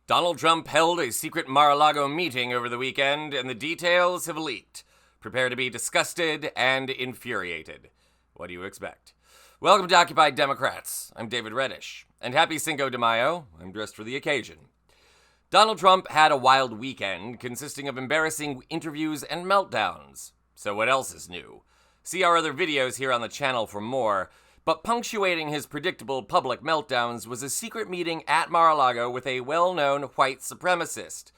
Donald Trump held a secret Mar-a-Lago meeting over the weekend, and the details have leaked. Prepare to be disgusted and infuriated. What do you expect? Welcome to Occupied Democrats. I'm David Reddish. And happy Cinco de Mayo. I'm dressed for the occasion. Donald Trump had a wild weekend consisting of embarrassing interviews and meltdowns. So what else is new? See our other videos here on the channel for more. But punctuating his predictable public meltdowns was a secret meeting at Mar-a-Lago with a well-known white supremacist.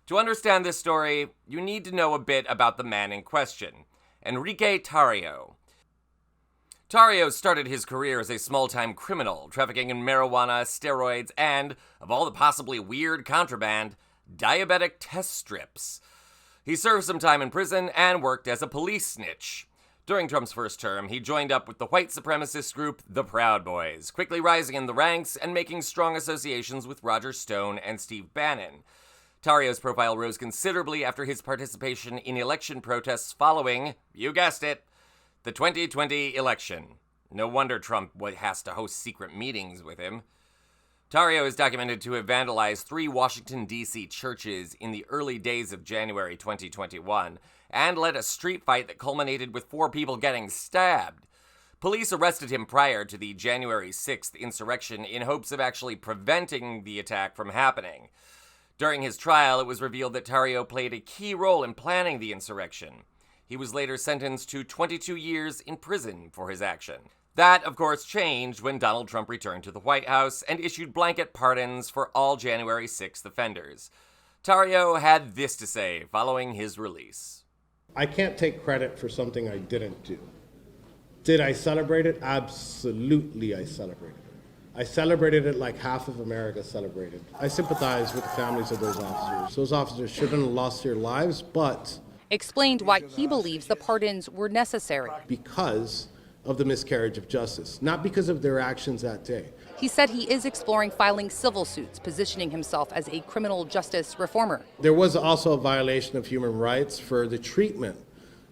To understand this story, you need to know a bit about the man in question, Enrique Tarrio. Tarrio started his career as a small-time criminal, trafficking in marijuana, steroids, and, of all the possibly weird contraband, diabetic test strips. He served some time in prison and worked as a police snitch. During Trump's first term, he joined up with the white supremacist group, the Proud Boys, quickly rising in the ranks and making strong associations with Roger Stone and Steve Bannon. Tarrio's profile rose considerably after his participation in election protests following, you guessed it, the 2020 election. No wonder Trump has to host secret meetings with him. Tarrio is documented to have vandalized 3 Washington, D.C. churches in the early days of January 2021 and led a street fight that culminated with 4 people getting stabbed. Police arrested him prior to the January 6th insurrection in hopes of actually preventing the attack from happening. During his trial, it was revealed that Tarrio played a key role in planning the insurrection. He was later sentenced to 22 years in prison for his action. That, of course, changed when Donald Trump returned to the White House and issued blanket pardons for all January 6th offenders. Tarrio had this to say following his release. I can't take credit for something I didn't do. Did I celebrate it? Absolutely, I celebrated it. I celebrated it like half of America celebrated. I sympathize with the families of those officers. Those officers shouldn't have lost their lives, but explained why he believes the pardons were necessary. Because of the miscarriage of justice, not because of their actions that day. He said he is exploring filing civil suits, positioning himself as a criminal justice reformer. There was also a violation of human rights for the treatment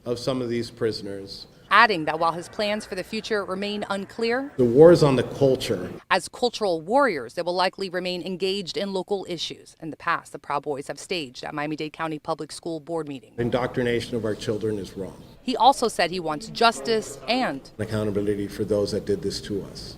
of some of these prisoners. Adding that while his plans for the future remain unclear, the war is on the culture. As cultural warriors, they will likely remain engaged in local issues. In the past, the Proud Boys have staged at Miami-Dade County Public School board meeting. Indoctrination of our children is wrong. He also said he wants justice and accountability for those that did this to us.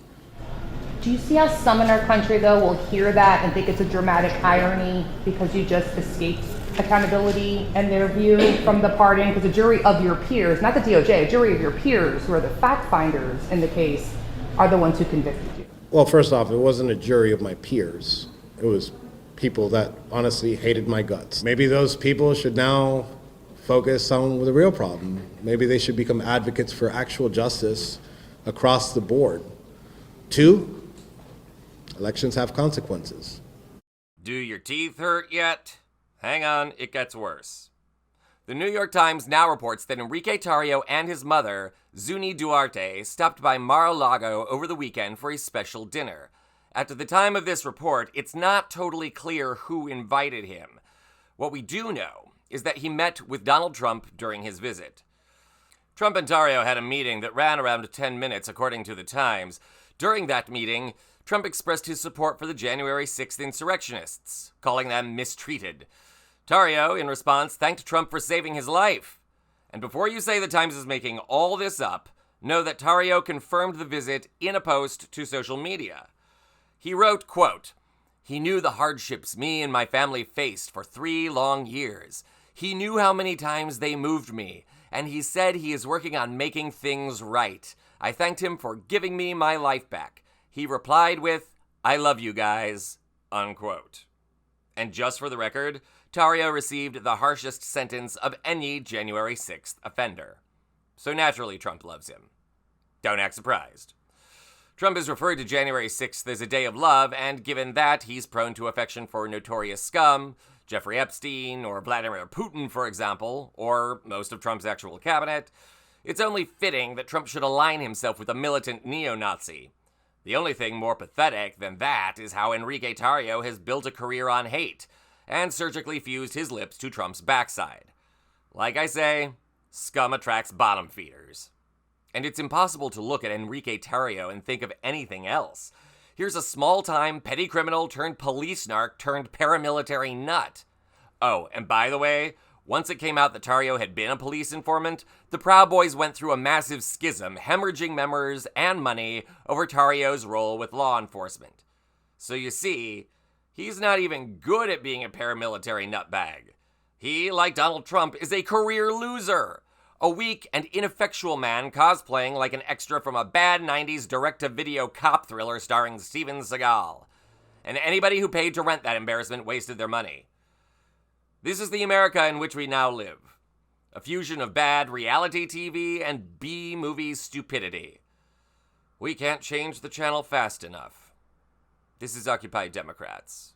Do you see how some in our country, though, will hear that and think it's a dramatic irony because you just escaped accountability and their view from the pardon? Because a jury of your peers, not the DOJ, a jury of your peers who are the fact finders in the case are the ones who convicted you. Well, first off, it wasn't a jury of my peers. It was people that honestly hated my guts. Maybe those people should now focus on the real problem. Maybe they should become advocates for actual justice across the board. 2, elections have consequences. Do your teeth hurt yet? Hang on, it gets worse. The New York Times now reports that Enrique Tarrio and his mother, Zuni Duarte, stopped by Mar-a-Lago over the weekend for a special dinner. At the time of this report, it's not totally clear who invited him. What we do know is that he met with Donald Trump during his visit. Trump and Tarrio had a meeting that ran around 10 minutes, according to the Times. During that meeting, Trump expressed his support for the January 6th insurrectionists, calling them mistreated. Tarrio, in response, thanked Trump for saving his life. And before you say the Times is making all this up, know that Tarrio confirmed the visit in a post to social media. He wrote, quote, "He knew the hardships me and my family faced for 3 long years. He knew how many times they moved me, and he said he is working on making things right. I thanked him for giving me my life back. He replied with, 'I love you guys,' unquote." And just for the record, Tarrio received the harshest sentence of any January 6th offender. So naturally, Trump loves him. Don't act surprised. Trump has referred to January 6th as a day of love, and given that he's prone to affection for notorious scum, Jeffrey Epstein, or Vladimir Putin, for example, or most of Trump's actual cabinet, it's only fitting that Trump should align himself with a militant neo-Nazi. The only thing more pathetic than that is how Enrique Tarrio has built a career on hate and surgically fused his lips to Trump's backside. Like I say, scum attracts bottom feeders. And it's impossible to look at Enrique Tarrio and think of anything else. Here's a small-time petty criminal turned police narc turned paramilitary nut. Oh, and by the way, once it came out that Tarrio had been a police informant, the Proud Boys went through a massive schism, hemorrhaging members and money over Tarrio's role with law enforcement. So you see, he's not even good at being a paramilitary nutbag. He, like Donald Trump, is a career loser. A weak and ineffectual man cosplaying like an extra from a bad 90s direct-to-video cop thriller starring Steven Seagal. And anybody who paid to rent that embarrassment wasted their money. This is the America in which we now live. A fusion of bad reality TV and B-movie stupidity. We can't change the channel fast enough. This is Occupy Democrats.